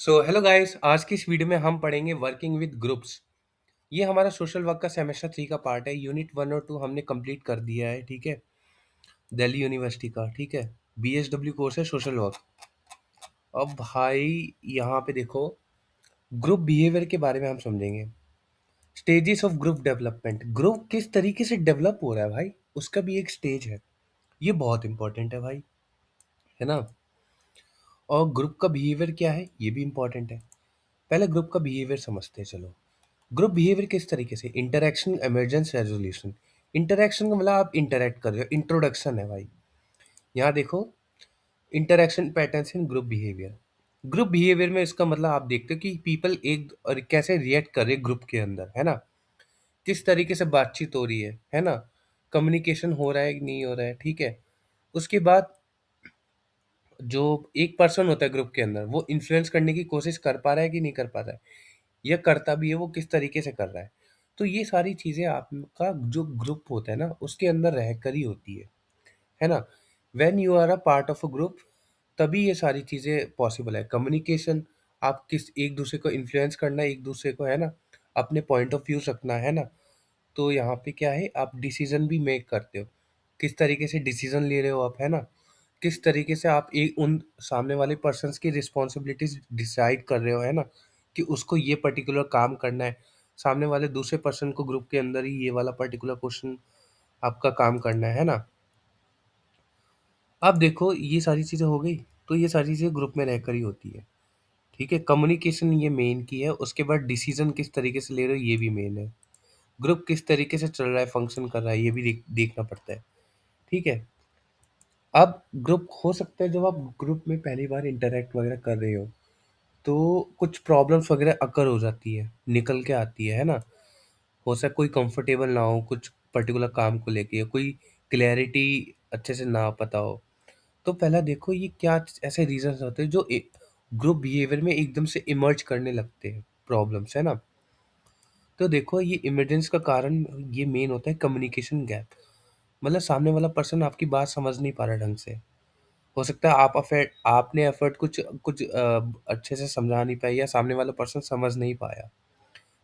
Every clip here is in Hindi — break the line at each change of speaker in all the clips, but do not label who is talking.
सो हेलो गाइस, आज की इस वीडियो में हम पढ़ेंगे वर्किंग विद ग्रुप्स। ये हमारा सोशल वर्क का सेमेस्टर 3 का पार्ट है। यूनिट 1 और 2 हमने कंप्लीट कर दिया है। ठीक है, दिल्ली यूनिवर्सिटी का। ठीक है, बीएसडब्ल्यू कोर्स है सोशल वर्क। अब भाई यहाँ पे देखो, ग्रुप बिहेवियर के बारे में हम समझेंगे। Stages of group development, group किस तरीके से डेवलप हो रहा है भाई, उसका भी एक स्टेज है। ये बहुत इंपॉर्टेंट है भाई, है ना। और ग्रुप का बिहेवियर क्या है, ये भी इंपॉर्टेंट है। पहले ग्रुप का बिहेवियर समझते हैं, चलो। ग्रुप बिहेवियर किस तरीके से, इंटरेक्शन, इमरजेंस, रेजोल्यूशन। इंटरेक्शन का मतलब आप इंटरेक्ट कर रहे हो, इंट्रोडक्शन है भाई। यहाँ देखो, interaction patterns in group behaviour. Group behaviour में इसका मतलब आप देखते हो कि पीपल एक और कैसे रिएक्ट कर रहे हैं ग्रुप के अंदर, है ना। किस तरीके से बातचीत हो रही है ना। कम्युनिकेशन हो रहा है कि नहीं हो रहा है, ठीक है। उसके बाद जो एक पर्सन होता है ग्रुप के अंदर, वो इन्फ्लुएंस करने की कोशिश कर पा रहा है कि नहीं कर पा रहा है, या करता भी है वो किस तरीके से कर रहा है। तो ये सारी चीज़ें आपका जो ग्रुप होता है ना, उसके अंदर रहकर ही होती है ना। When you are a part of a group, तभी ये सारी चीज़ें पॉसिबल है। कम्युनिकेशन, आप किस एक दूसरे को इन्फ्लुएंस करना, एक दूसरे को, है ना, अपने पॉइंट ऑफ व्यू रखना, है ना। तो यहाँ पे क्या है, आप डिसीजन भी मेक करते हो, किस तरीके से डिसीजन ले रहे हो आप, है ना। किस तरीके से आप एक उन सामने वाले पर्सन्स की रिस्पॉन्सिबिलिटीज डिसाइड कर रहे हो, है ना, कि उसको ये पर्टिकुलर काम करना है। सामने वाले दूसरे पर्सन को ग्रुप के अंदर ही ये वाला पर्टिकुलर क्वेश्चन आपका काम करना है ना। अब देखो, ये सारी चीज़ें हो गई, तो ये सारी चीज़ें ग्रुप में रहकर ही होती है। ठीक है, कम्युनिकेशन ये मेन की है। उसके बाद डिसीजन किस तरीके से ले रहे हो, ये भी मेन है। ग्रुप किस तरीके से चल रहा है, फंक्शन कर रहा है, ये भी देखना पड़ता है। ठीक है। अब ग्रुप हो सकता है, जब आप ग्रुप में पहली बार इंटरेक्ट वगैरह कर रहे हो, तो कुछ प्रॉब्लम्स वगैरह अकर हो जाती है, निकल के आती है ना। हो सकता है कोई कंफर्टेबल ना हो कुछ पर्टिकुलर काम को लेके, या कोई क्लैरिटी अच्छे से ना पता हो। तो पहला देखो, ये क्या ऐसे रीजंस होते हैं जो ग्रुप बिहेवियर में एकदम से इमर्ज करने लगते हैं, प्रॉब्लम्स, है ना। तो देखो, ये इमरजेंस का कारण ये मेन होता है कम्युनिकेशन गैप। मतलब सामने वाला पर्सन आपकी बात समझ नहीं पा रहा ढंग से। हो सकता है आपने एफर्ट कुछ कुछ अच्छे से समझा नहीं पाया, या सामने वाला पर्सन समझ नहीं पाया,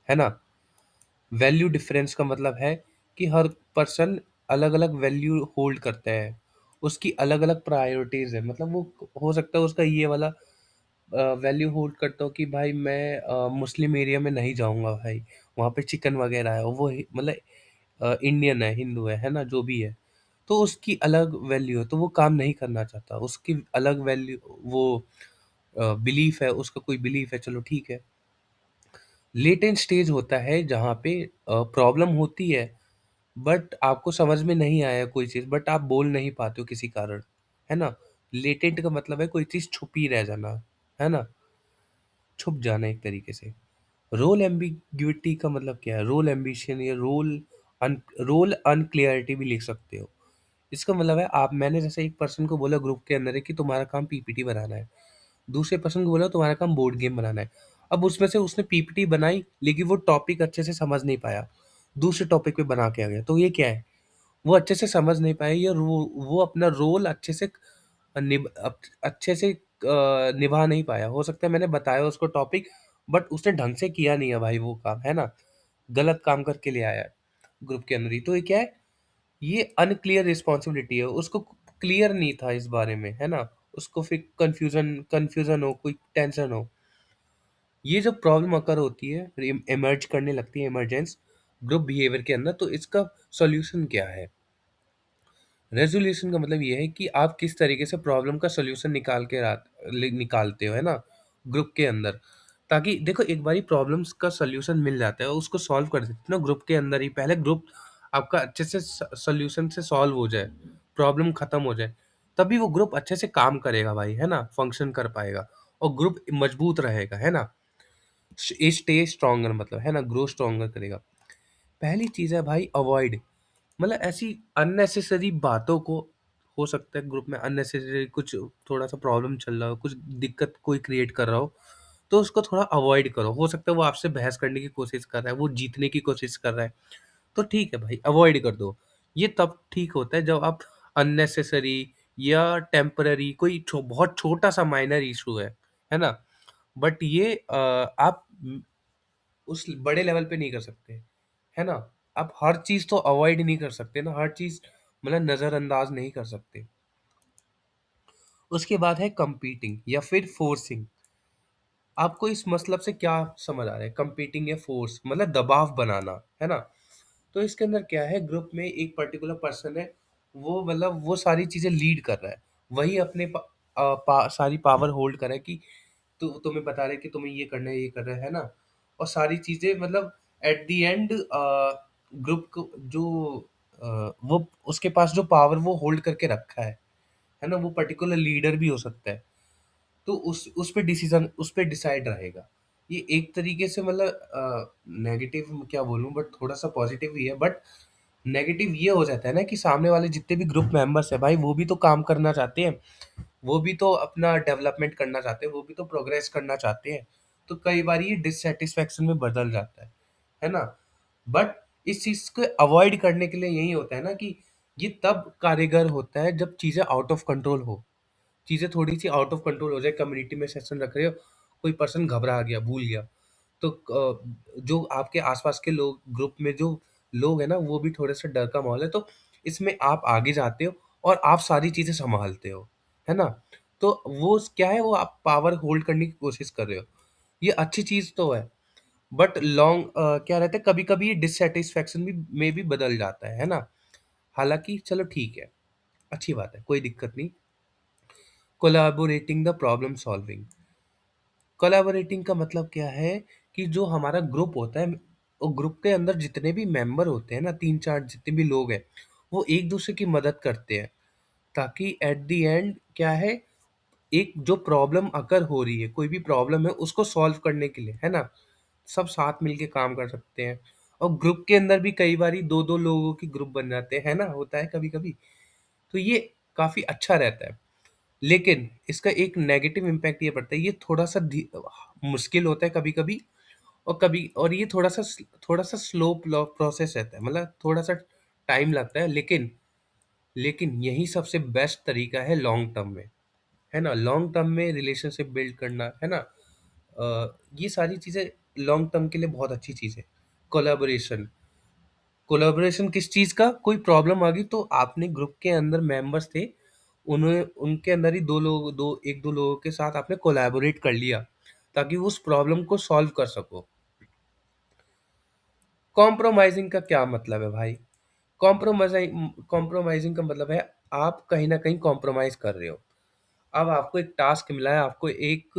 है ना। वैल्यू डिफरेंस का मतलब है कि हर पर्सन अलग अलग वैल्यू होल्ड करता है, उसकी अलग अलग प्रायोरिटीज है। मतलब वो हो सकता है उसका ये वाला वैल्यू होल्ड करता हो कि भाई मैं मुस्लिम एरिया में नहीं जाऊंगा भाई, वहाँ पे चिकन वगैरह है। वो मतलब इंडियन है ना, जो भी है। तो उसकी अलग वैल्यू है, तो वो काम नहीं करना चाहता। उसकी अलग वैल्यू, वो बिलीफ है, उसका कोई बिलीफ है, चलो ठीक है। लेटेंट स्टेज होता है जहाँ पे प्रॉब्लम होती है, बट आपको समझ में नहीं आया कोई चीज़, बट आप बोल नहीं पाते हो किसी कारण, है ना। लेटेंट का मतलब है कोई चीज़ छुपी रह जाना, है ना, छुप जाना एक तरीके से। रोल एम्बिग्विटी का मतलब क्या है, रोल एम्बिशन या रोल अनक्लियरिटी भी लिख सकते हो। इसका मतलब है, आप मैंने जैसे एक पर्सन को बोला ग्रुप के अंदर है कि तुम्हारा काम पीपीटी बनाना है, दूसरे पर्सन को बोला तुम्हारा काम बोर्ड गेम बनाना है। अब उसमें से उसने पीपीटी बनाई, लेकिन वो टॉपिक अच्छे से समझ नहीं पाया, दूसरे टॉपिक पे बना के आ गया। तो ये क्या है, वो अच्छे से समझ नहीं पाए, या वो अपना रोल अच्छे से अच्छे से निभा नहीं पाया। हो सकता है मैंने बताया उसको टॉपिक, बट उसने ढंग से किया नहीं है भाई वो काम, है ना। गलत काम करके ले आया है ग्रुप के अंदर ही। तो ये क्या है, ये अनक्लियर रिस्पॉन्सिबिलिटी है। उसको क्लियर नहीं था इस बारे में, है ना। उसको फिर कंफ्यूजन कंफ्यूजन हो, कोई टेंशन हो। ये जो प्रॉब्लम अकर होती है, इमर्ज करने लगती है, इमरजेंस ग्रुप बिहेवियर के अंदर, तो इसका सॉल्यूशन क्या है। रेज़ोल्यूशन का मतलब ये है कि आप किस तरीके से प्रॉब्लम का सॉल्यूशन निकालते हो, है ना, ग्रुप के अंदर। ताकि देखो, एक बारी प्रॉब्लम्स का सॉल्यूशन मिल जाता है, उसको सॉल्व कर देते हैं ना ग्रुप के अंदर ही। पहले ग्रुप आपका अच्छे से सॉल्यूशन से सॉल्व हो जाए, प्रॉब्लम खत्म हो जाए, तभी वो ग्रुप अच्छे से काम करेगा भाई, है ना, फंक्शन कर पाएगा, और ग्रुप मजबूत रहेगा, है ना। स्टे स्ट्रॉन्गर मतलब, है ना, ग्रो स्ट्रॉन्गर करेगा। पहली चीज़ है भाई, अवॉइड, मतलब ऐसी अननेसेसरी बातों को। हो सकता है ग्रुप में अननेसेसरी कुछ थोड़ा सा प्रॉब्लम चल रहा हो, कुछ दिक्कत कोई क्रिएट कर रहा हो, तो उसको थोड़ा अवॉइड करो। हो सकता है वो आपसे बहस करने की कोशिश कर रहा है, वो जीतने की कोशिश कर रहा है, तो ठीक है भाई, अवॉइड कर दो। ये तब ठीक होता है जब आप अननेसेसरी या टेम्पररी कोई बहुत छोटा सा माइनर इशू है ना, बट ये आप उस बड़े लेवल पे नहीं कर सकते, है ना? आप हर चीज़ तो अवॉइड नहीं कर सकते ना, हर चीज़ मतलब नज़रअंदाज नहीं कर सकते। उसके बाद है कंपीटिंग या फिर फोर्सिंग। आपको इस मतलब से क्या समझ आ रहा है? कंपीटिंग या फोर्स मतलब दबाव बनाना, है ना? तो इसके अंदर क्या है, ग्रुप में एक पर्टिकुलर पर्सन है, वो मतलब वो सारी चीज़ें लीड कर रहा है। वही अपने सारी पावर होल्ड कर रहा है कि तुम्हें बता रहे हैं कि तुम्हें ये करना है, ये करना है ना? और सारी चीज़ें मतलब एट द एंड ग्रुप को जो वो उसके पास जो पावर वो होल्ड करके रखा है ना? वो पर्टिकुलर लीडर भी हो सकता है। तो उस पे डिसीजन उस पे डिसाइड रहेगा। ये एक तरीके से मतलब नेगेटिव क्या बोलूँ, बट थोड़ा-सा पॉजिटिव भी है, बट नेगेटिव ये हो जाता है ना कि सामने वाले जितने भी ग्रुप मेंबर्स हैं भाई, वो भी तो काम करना चाहते हैं, वो भी तो अपना डेवलपमेंट करना चाहते हैं, वो भी तो प्रोग्रेस करना चाहते हैं। तो कई बार ये डिससैटिस्फैक्शन में बदल जाता है ना? बट इस चीज़ को अवॉइड करने के लिए यही होता है ना कि ये तब कारगर होता है जब चीज़ें आउट ऑफ कंट्रोल हो। चीज़ें थोड़ी-सी आउट ऑफ कंट्रोल हो जाए, कम्युनिटी में सेशन रख रहे हो, कोई पर्सन घबरा गया, भूल गया, तो जो आपके आस-पास के लोग ग्रुप में जो लोग हैं ना, वो भी थोड़े-से डर का माहौल है, तो इसमें आप आगे जाते हो और आप सारी चीज़ें सँभालते हो, है ना? तो वो क्या है, वो आप पावर होल्ड करने की कोशिश कर रहे हो। ये अच्छी चीज़ तो है, बट क्या रहता है, कभी-कभी ये डिससैटिस्फैक्शन भी में भी बदल जाता है ना? हालाँकि चलो ठीक है, अच्छी बात है, कोई दिक्कत नहीं। Collaborating the problem solving. Collaborating का मतलब क्या है कि जो हमारा ग्रुप होता है, वो ग्रुप के अंदर जितने भी मेंबर होते हैं ना, 3-4 जितने भी लोग हैं, वो एक-दूसरे की मदद करते हैं, ताकि एट द एंड क्या है, एक जो प्रॉब्लम अगर हो रही है, कोई भी प्रॉब्लम है, उसको सॉल्व करने के लिए, है ना? सब साथ मिल के काम कर सकते हैं। और ग्रुप के अंदर भी कई बारी 2-2 लोगों की ग्रुप बन जाते हैं, है ना? होता है कभी-कभी। तो ये काफ़ी अच्छा रहता है। लेकिन इसका एक नेगेटिव इम्पैक्ट ये पड़ता है, ये थोड़ा-सा मुश्किल होता है कभी-कभी, और ये थोड़ा-सा स्लो प्रोसेस रहता है, मतलब थोड़ा-सा टाइम लगता है, लेकिन यही सबसे बेस्ट तरीका है लॉन्ग टर्म में, है ना? लॉन्ग टर्म में रिलेशनशिप बिल्ड करना, है ना? ये सारी चीज़ें लॉन्ग टर्म के लिए बहुत अच्छी चीज़ है। कोलैबोरेशन कोलैबोरेशन किस चीज़ का? कोई प्रॉब्लम आ गई तो आपने ग्रुप के अंदर मेंबर्स थे, उन्हें उनके अंदर ही 1-2 लोगों के साथ आपने कोलैबोरेट कर लिया, ताकि उस प्रॉब्लम को सॉल्व कर सको। कॉम्प्रोमाइज़िंग का क्या मतलब है भाई? कॉम्प्रोमाइज़िंग का मतलब है आप कहीं न कहीं कॉम्प्रोमाइज़ कर रहे हो। अब आपको एक टास्क मिला है, आपको एक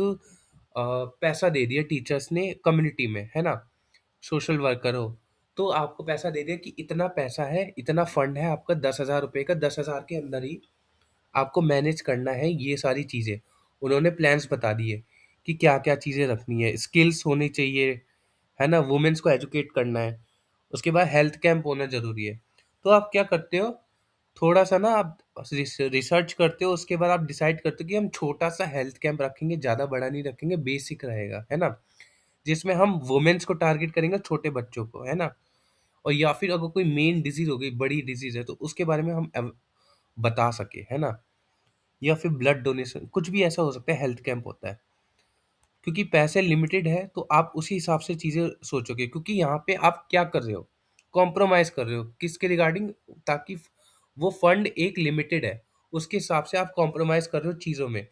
पैसा दे दिया टीचर्स ने कम्युनिटी में, है ना? सोशल वर्कर हो, तो आपको पैसा दे दिया कि इतना पैसा है, इतना फंड है आपका ₹10,000 का, 10,000 के अंदर ही आपको मैनेज करना है ये सारी चीज़ें। उन्होंने प्लान्स बता दिए कि क्या-क्या चीज़ें रखनी है, स्किल्स होनी चाहिए, है ना? वुमेन्स को एजुकेट करना है, उसके बाद हेल्थ कैंप होना ज़रूरी है। तो आप क्या करते हो, थोड़ा-सा ना आप रिसर्च करते हो, उसके बाद आप डिसाइड करते हो कि हम छोटा-सा हेल्थ कैंप रखेंगे, ज़्यादा बड़ा नहीं रखेंगे, बेसिक रहेगा, है ना? जिसमें हम वुमेन्स को टारगेट करेंगे, छोटे बच्चों को, है ना? और या फिर अगर कोई मेन डिज़ीज़ हो गई, बड़ी डिज़ीज़ है, तो उसके बारे में हम बता सकें, है ना? या फिर ब्लड डोनेशन, कुछ भी ऐसा हो सकता है, हेल्थ कैंप होता है। क्योंकि पैसे लिमिटेड है, तो आप उसी हिसाब से चीज़ें सोचोगे, क्योंकि यहाँ पे आप क्या कर रहे हो? कॉम्प्रोमाइज़ कर रहे हो, किसके रिगार्डिंग? ताकि वो फंड एक लिमिटेड है, उसके हिसाब से आप कॉम्प्रोमाइज़ कर रहे हो चीज़ों में।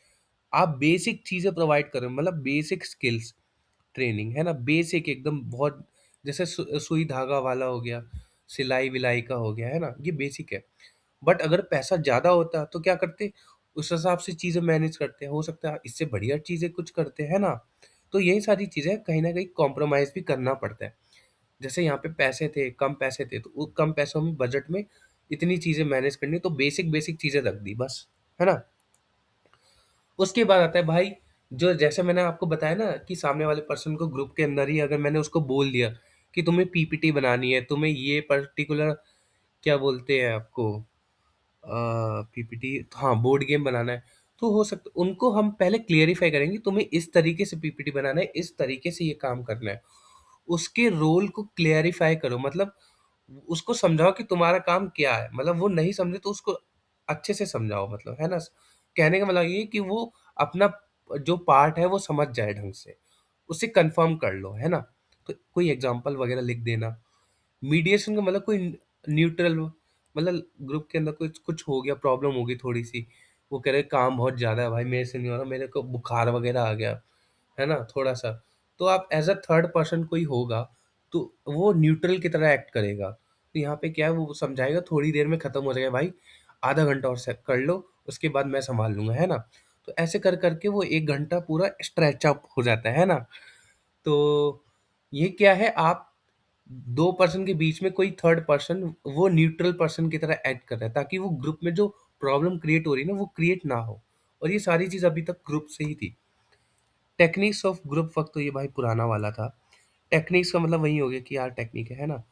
आप बेसिक चीज़ें प्रोवाइड कर रहे हो, मतलब बेसिक स्किल्स ट्रेनिंग, है ना? बेसिक एकदम बहुत, जैसे सुई धागा वाला हो गया, सिलाई-विलाई का हो गया, है ना? ये बेसिक है। बट अगर पैसा ज़्यादा होता तो क्या करते? उस हिसाब से चीज़ें मैनेज करते। हो सकता है इससे बढ़िया चीज़ें कुछ करते, है ना? तो यही सारी चीज़ें कहीं न कहीं कॉम्प्रोमाइज़ भी करना पड़ता है। जैसे यहाँ पे पैसे थे, कम पैसे थे, तो वो कम पैसों में बजट में इतनी चीज़ें मैनेज करनी, तो बेसिक चीज़ें रख दी बस, है ना? उसके बाद आता है भाई, जो जैसे मैंने आपको बताया ना कि सामने वाले पर्सन को ग्रुप के अंदर ही अगर मैंने उसको बोल दिया कि तुम्हें पीपीटी बनानी है, तुम्हें ये पर्टिकुलर क्या बोलते हैं आपको, पीपीटी, हाँ, बोर्ड गेम बनाना है, तो हो सकता उनको हम पहले क्लियरिफ़ाई करेंगे, तुम्हें इस तरीके से पीपीटी बनाना है, इस तरीके से ये काम करना है। उसके रोल को क्लियरिफ़ाई करो, मतलब उसको समझाओ कि तुम्हारा काम क्या है, मतलब वो नहीं समझे तो उसको अच्छे से समझाओ, मतलब, है ना? कहने का मतलब ये है कि वो अपना जो पार्ट है वो समझ जाए ढंग से, उसे कंफर्म कर लो, है ना? तो कोई एग्जांपल वगैरह लिख देना। मीडिएशन का मतलब कोई न्यूट्रल, मतलब ग्रुप के अंदर कुछ कुछ हो गया, प्रॉब्लम हो गई थोड़ी सी, वो कह रहे काम बहुत ज़्यादा है भाई, मेरे से नहीं हो रहा, मेरे को बुखार वगैरह आ गया, है ना, थोड़ा सा, तो आप एज अ थर्ड पर्सन कोई होगा, तो वो न्यूट्रल की तरह एक्ट करेगा। तो यहाँ पे क्या है, वो समझाएगा थोड़ी देर में ख़त्म हो जाएगा भाई, आधा घंटा और सेट कर लो, उसके बाद मैं संभाल लूंगा, है ना? तो ऐसे कर करके वो 1 घंटा पूरा स्ट्रेच अप हो जाता है ना? तो ये क्या है, आप दो पर्सन के बीच में कोई थर्ड पर्सन वो न्यूट्रल पर्सन की तरह एक्ट कर रहा है, ताकि वो ग्रुप में जो प्रॉब्लम क्रिएट हो रही है ना वो क्रिएट ना हो। और ये सारी चीज़ अभी तक ग्रुप से ही थी। टेक्निक्स ऑफ ग्रुप वर्क तो ये भाई पुराना वाला था। टेक्निक्स का मतलब वही हो गया कि यार टेक्निक है ना?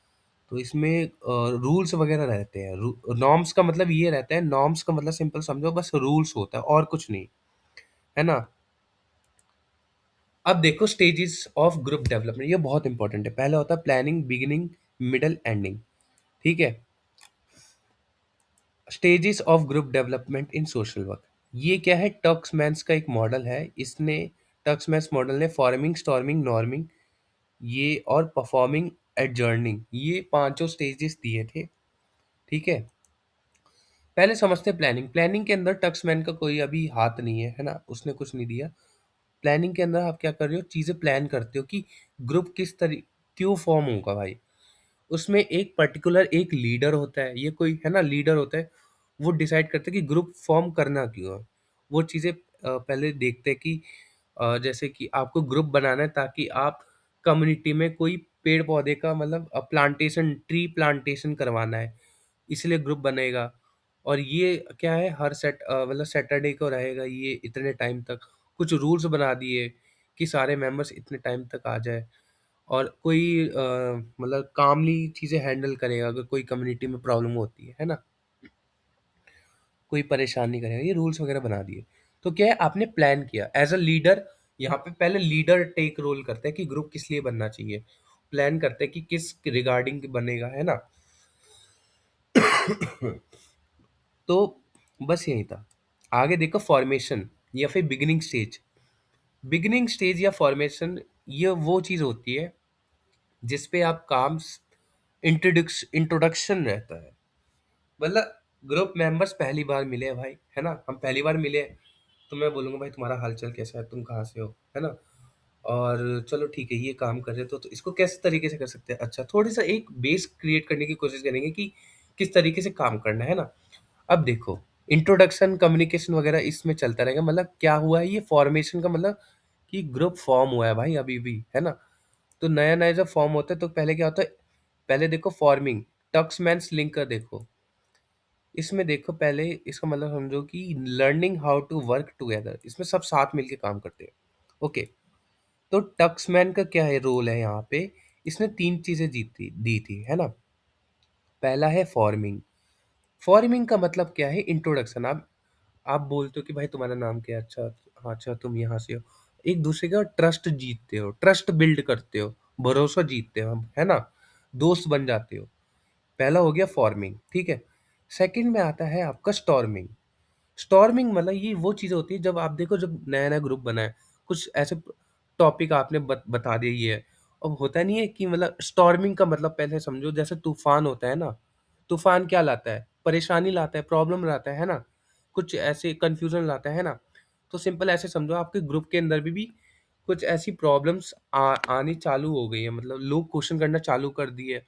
तो इसमें रूल्स वगैरह रहते हैं। नॉर्म्स का मतलब ये रहता है, नॉर्म्स का मतलब सिंपल समझो, बस रूल्स होता है और कुछ नहीं, है ना? अब देखो स्टेजेस ऑफ ग्रुप डेवलपमेंट, ये बहुत इंपॉर्टेंट है। पहला होता है प्लानिंग, बिगिनिंग, मिडल, एंडिंग। ठीक है? Stages of group development in social work, ये क्या है, टक्समैन्स का एक मॉडल है। इसने टक्समैन्स मॉडल ने फॉर्मिंग, स्टॉर्मिंग, नॉर्मिंग, ये और परफॉर्मिंग, एडजर्निंग, ये पांचों स्टेजेस दिए थे। ठीक है? पहले समझते हैं प्लानिंग। प्लानिंग के अंदर टक्समैन का कोई अभी हाथ नहीं है, है ना? उसने कुछ नहीं दिया। प्लानिंग के अंदर आप क्या कर रहे हो, चीजें प्लान करते हो कि ग्रुप किस तरह क्यों फॉर्म होगा भाई। उसमें एक पर्टिकुलर एक लीडर होता है, ये कोई है ना लीडर होता है, वो डिसाइड करता है कि ग्रुप फॉर्म करना क्यों है। वो चीज़ें पहले देखते हैं कि जैसे कि आपको ग्रुप बनाना है ताकि आप कम्युनिटी में कोई पेड़ पौधे का मतलब प्लांटेशन, ट्री प्लांटेशन करवाना है, इसलिए ग्रुप बनेगा। और ये क्या है, हर मतलब सैटरडे को रहेगा ये इतने टाइम तक। कुछ रूल्स बना दिए कि सारे मेंबर्स इतने टाइम तक आ जाए, और कोई मतलब कामली चीज़ें हैंडल करेगा अगर कोई कम्युनिटी में प्रॉब्लम होती है ना? कोई परेशान नहीं करेगा, ये रूल्स वगैरह बना दिए। तो क्या है, आपने प्लान किया एज अ लीडर। यहाँ पे पहले लीडर टेक रोल करता है कि ग्रुप किस लिए बनना चाहिए, प्लान करते हैं कि किस रिगार्डिंग बनेगा, है ना? तो बस यही था। आगे देखो फॉर्मेशन या फिर बिगिनिंग स्टेज। बिगिनिंग स्टेज या फॉर्मेशन, ये वो चीज़ होती है जिस पे आप काम, इंट्रोडक्शन रहता है। मतलब ग्रुप मेंबर्स पहली बार मिले हैं भाई, है ना? हम पहली बार मिले हैं, तो मैं बोलूँगा भाई तुम्हारा हालचाल कैसा है, तुम कहाँ से हो, है ना? और चलो ठीक है, ये काम कर रहे हो तो इसको कैसे तरीके से कर सकते हैं। अच्छा, थोड़ी सा एक बेस क्रिएट करने की कोशिश करेंगे कि किस तरीके से काम करना है ना? अब देखो, इंट्रोडक्शन, कम्युनिकेशन वगैरह इसमें चलता रहेगा। मतलब क्या हुआ है, ये फॉर्मेशन का मतलब कि ग्रुप फॉर्म हुआ है भाई अभी भी, है ना? तो नया नया जब फॉर्म होता है तो पहले क्या होता है, पहले देखो फॉर्मिंग, टक्समैन्स लिंक का देखो। इसमें देखो पहले इसका मतलब समझो कि learning how to work together, इसमें सब साथ मिलके काम करते हैं। ओके, तो टक्समैन का क्या है रोल है यहाँ पे, इसने तीन चीजें जीती दी थी, है ना? पहला है फॉर्मिंग। फॉर्मिंग का मतलब क्या है, इंट्रोडक्शन। आप बोलते हो कि भाई तुम्हारा नाम क्या है, अच्छा, हाँ, अच्छा तुम यहाँ से हो, एक दूसरे का ट्रस्ट जीतते हो, ट्रस्ट बिल्ड करते हो, भरोसा जीतते हो, है ना? दोस्त बन जाते हो। पहला हो गया फॉर्मिंग, ठीक है? सेकंड में आता है आपका स्टॉर्मिंग। स्टॉर्मिंग मतलब ये वो चीज़ होती है जब आप देखो, जब नया-नया ग्रुप बना है, कुछ ऐसे टॉपिक आपने बता दिया ये है। अब होता नहीं है कि मतलब स्टॉर्मिंग का मतलब पहले समझो जैसे तूफ़ान होता है ना, तूफ़ान क्या लाता है? परेशानी लाता है, प्रॉब्लम लाता है ना? कुछ ऐसे कन्फ्यूज़न लाता है ना? तो सिंपल ऐसे समझो आपके ग्रुप के अंदर भी कुछ ऐसी प्रॉब्लम्स आनी चालू हो गई है, मतलब लोग क्वेश्चन करना चालू कर दिए।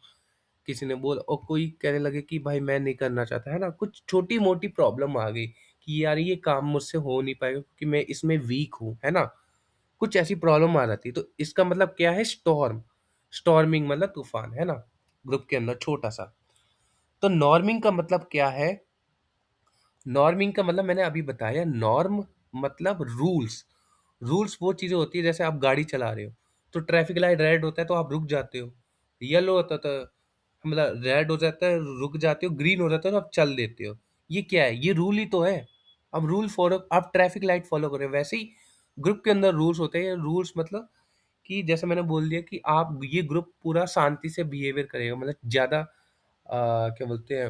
किसी ने बोला और कोई कहने लगे कि भाई मैं नहीं करना चाहता, है ना? कुछ छोटी-मोटी प्रॉब्लम आ गई कि यार ये काम मुझसे हो नहीं पाएगा क्योंकि मैं इसमें वीक हूँ, है ना? कुछ ऐसी प्रॉब्लम आ जाती है, तो इसका मतलब क्या है, स्टॉर्म। स्टॉर्मिंग मतलब तूफान, है ना? ग्रुप के अंदर छोटा-सा। तो नॉर्मिंग का मतलब क्या है? नॉर्मिंग का मतलब मैंने अभी बताया, नॉर्म मतलब रूल्स। रूल्स वो चीज़ें होती है जैसे आप गाड़ी चला रहे हो, तो ट्रैफिक लाइट रेड होता है तो आप रुक जाते हो। येलो होता है तो मतलब रेड हो जाता है, रुक जाते हो, ग्रीन हो जाता है तो आप चल देते हो। ये क्या है? ये रूल ही तो है। अब रूल फॉलो, आप ट्रैफिक लाइट फॉलो कर रहे हो, वैसे ही ग्रुप के अंदर रूल्स होते हैं। रूल्स मतलब कि जैसे मैंने बोल दिया कि आप ये ग्रुप पूरा शांति से बिहेवियर करेगा, मतलब ज़्यादा क्या बोलते हैं,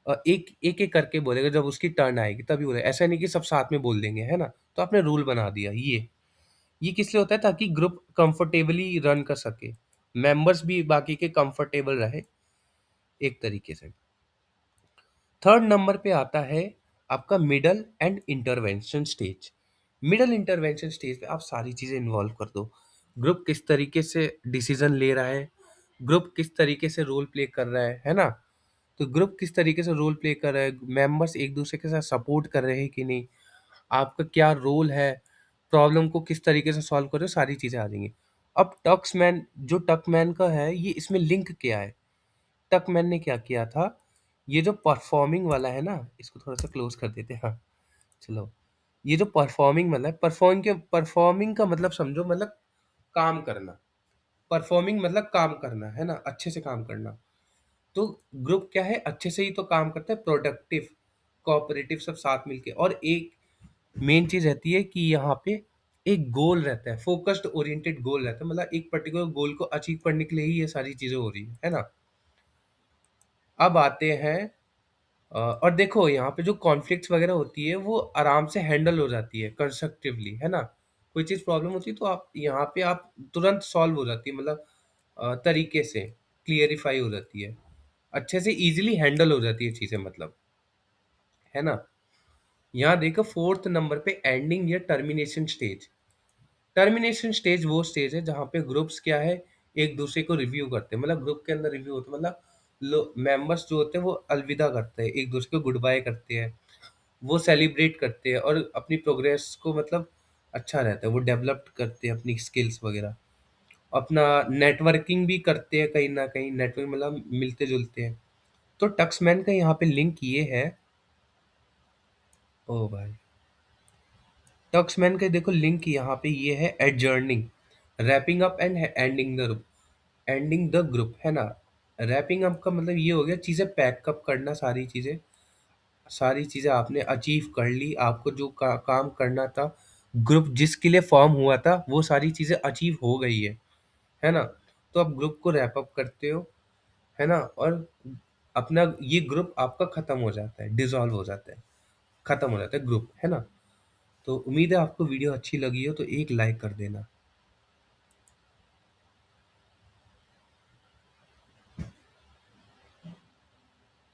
एक एक-एक करके बोलेगा, जब उसकी टर्न आएगी तभी बोलेगा। ऐसा नहीं कि सब साथ में बोल देंगे, है ना? तो आपने रूल बना दिया। ये किस लिए होता है? ताकि ग्रुप कंफर्टेबली रन कर सके, मेंबर्स भी बाकी के कंफर्टेबल रहे एक तरीके से। थर्ड नंबर पे आता है आपका middle and intervention stage. Middle intervention stage पे आप सारी चीज़ें इन्वॉल्व कर दो। ग्रुप किस तरीके से डिसीजन ले रहा है, ग्रुप किस तरीके से रोल प्ले कर रहा है ना? तो ग्रुप किस तरीके से रोल प्ले कर रहा है, मेंबर्स एक दूसरे के साथ सपोर्ट कर रहे हैं कि नहीं, आपका क्या रोल है, प्रॉब्लम को किस तरीके से सॉल्व कर रहे हो, सारी चीज़ें आ जाएंगी। अब टक्समैन, जो टकमैन का है, ये इसमें लिंक क्या है? टकमैन ने क्या किया था, ये जो परफॉर्मिंग वाला है ना, इसको थोड़ा सा क्लोज कर देते हैं। हाँ, चलो। ये जो परफॉर्मिंग वाला है, परफॉर्मिंग का मतलब समझो, मतलब काम करना। परफॉर्मिंग मतलब काम करना है ना, अच्छे से काम करना। तो ग्रुप क्या है, अच्छे से ही तो काम करता है, प्रोडक्टिव, कोऑपरेटिव, सब साथ मिलके। और एक मेन चीज रहती है कि यहाँ पे एक गोल रहता है, फोकस्ड ओरिएंटेड गोल रहता है, मतलब एक पर्टिकुलर गोल को अचीव करने के लिए ही ये सारी चीजें हो रही है ना। अब आते हैं और देखो यहाँ पे जो कॉन्फ्लिक्ट्स वगैरह होती है वो आराम से हैंडल हो जाती है कंस्ट्रक्टिवली, है ना। कोई चीज़ प्रॉब्लम होती है तो आप यहाँ पे आप तुरंत सॉल्व हो जाती है, मतलब तरीके से क्लियरिफाई हो जाती है, अच्छे से इजीली हैंडल हो जाती है चीज़ें, मतलब, है ना। यहाँ देखो फोर्थ नंबर पे एंडिंग या टर्मिनेशन स्टेज। टर्मिनेशन स्टेज वो स्टेज है जहाँ पे ग्रुप्स क्या है, एक दूसरे को रिव्यू करते हैं, मतलब ग्रुप के अंदर रिव्यू होता है, मतलब मेंबर्स जो होते हैं वो अलविदा करते हैं, एक दूसरे को गुड बाय करते हैं, वो सेलिब्रेट करते हैं और अपनी प्रोग्रेस को, मतलब, अच्छा रहता है, वो डेवलप करते हैं अपनी स्किल्स वगैरह, अपना नेटवर्किंग भी करते हैं, कहीं ना कहीं नेटवर्क, मतलब मिलते जुलते हैं। तो टक्समैन का यहाँ पे लिंक ये है, ओ भाई, टक्समैन का देखो लिंक यहाँ पे ये है, adjourning, wrapping up and ending the group, ending the group, है ना। रैपिंग अप का मतलब ये हो गया चीज़ें पैकअप करना, सारी चीज़ें आपने अचीव कर ली, आपको जो काम करना था, ग्रुप जिसके लिए फॉर्म हुआ था, वो सारी चीज़ें अचीव हो गई है ना। तो आप ग्रुप को रैप अप करते हो, है ना, और अपना ये ग्रुप आपका खत्म हो जाता है, डिसॉल्व हो जाता है, खत्म हो जाता है ग्रुप, है ना। तो उम्मीद है आपको वीडियो अच्छी लगी हो, तो एक लाइक कर देना।